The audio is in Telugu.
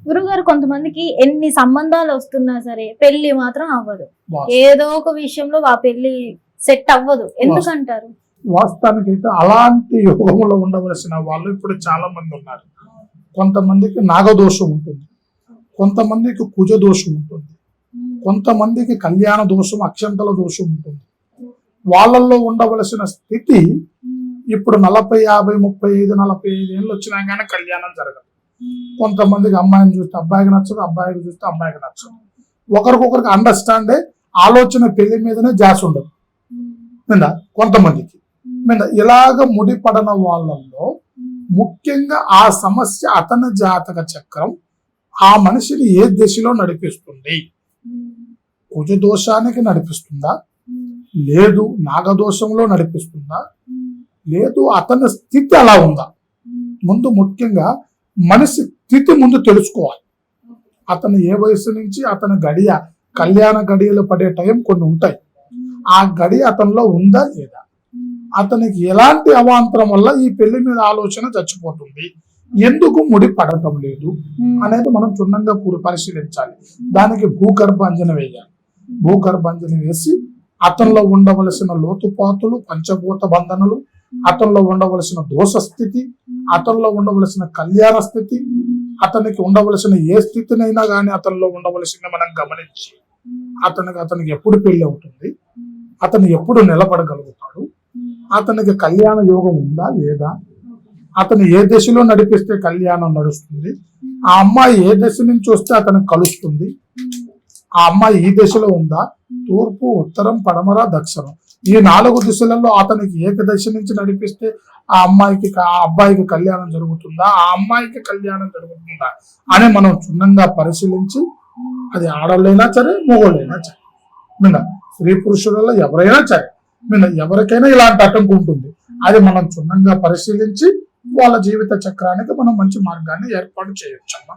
గురుగారు కొంతమందికి ఎన్ని సంబంధాలు వస్తున్నా సరే పెళ్లి మాత్రం అవ్వదు. ఏదో ఒక విషయంలో ఆ పెళ్లి సెట్ అవ్వదు. ఎందుకంటారు? వాస్తవానికి అయితే అలాంటి యోగంలో ఉండవలసిన వాళ్ళు ఇప్పుడు చాలా మంది ఉన్నారు. కొంతమందికి నాగదోషం ఉంటుంది, కొంతమందికి కుజ దోషం ఉంటుంది, కొంతమందికి కళ్యాణ దోషం, అక్షంతల దోషం ఉంటుంది. వాళ్ళల్లో ఉండవలసిన స్థితి ఇప్పుడు 40, 50, 35, 45 ఏళ్ళు వచ్చినా కానీ కళ్యాణం జరగదు. కొంతమందికి అమ్మాయిని చూస్తే అబ్బాయికి నచ్చదు, అబ్బాయికి చూస్తే అమ్మాయికి నచ్చదు. ఒకరికొకరికి అండర్స్టాండే ఆలోచన పెళ్లి మీదనే జాస్ ఉండదు కొంతమందికి. ఇలాగ ముడిపడిన వాళ్ళల్లో ముఖ్యంగా ఆ సమస్య అతని జాతక చక్రం ఆ మనిషిని ఏ దిశలో నడిపిస్తుంది? కుజ దోషానికి నడిపిస్తుందా, లేదు నాగదోషంలో నడిపిస్తుందా, లేదు అతని స్థితి అలా ఉందా? ముందు ముఖ్యంగా మనిషి స్థితి ముందు తెలుసుకోవాలి. అతను ఏ వయసు నుంచి అతని గడియ, కళ్యాణ గడియలు పడే టైం కొన్ని ఉంటాయి. ఆ గడియ అతనిలో ఉందా లేదా, అతనికి ఎలాంటి అవాంతరం వల్ల ఈ పెళ్లి మీద ఆలోచన చచ్చిపోతుంది, ఎందుకు ముడి పడటం లేదు అనేది మనం క్షుణ్ణంగా పరిశీలించాలి. దానికి భూగర్భాంజన వేయాలి. భూగర్భాంజన వేసి అతనిలో ఉండవలసిన లోతుపాతులు, పంచభూత బంధనలు, అతనిలో ఉండవలసిన దోష స్థితి, అతనిలో ఉండవలసిన కళ్యాణ స్థితి, అతనికి ఉండవలసిన ఏ స్థితినైనా కానీ అతనిలో ఉండవలసిన మనం గమనించి అతనికి ఎప్పుడు పెళ్లి అవుతుంది, అతను ఎప్పుడు నిలబడగలుగుతాడు, అతనికి కళ్యాణ యోగం ఉందా లేదా, అతను ఏ దశలో నడిపిస్తే కళ్యాణం నడుస్తుంది, ఆ అమ్మాయి ఏ దశ నుంచి వస్తే అతనికి కలుస్తుంది, ఆ అమ్మాయి ఈ దశలో ఉందా, తూర్పు, ఉత్తరం, పడమర, దక్షిణం, ఈ 4 దిశలలో అతనికి ఏక దశ నుంచి నడిపిస్తే ఆ అబ్బాయికి కళ్యాణం జరుగుతుందా, ఆ అమ్మాయికి కళ్యాణం జరుగుతుందా అని మనం క్షుణ్ణంగా పరిశీలించి, అది ఆడవాళ్ళైనా సరే మగవాళ్ళైనా సరే, స్త్రీ పురుషులలో ఎవరైనా సరే, ఎవరికైనా ఇలాంటి అటంకు ఉంటుంది. అది మనం క్షుణ్ణంగా పరిశీలించి వాళ్ళ జీవిత చక్రానికి మనం మంచి మార్గాన్ని ఏర్పాటు చేయొచ్చమ్మా.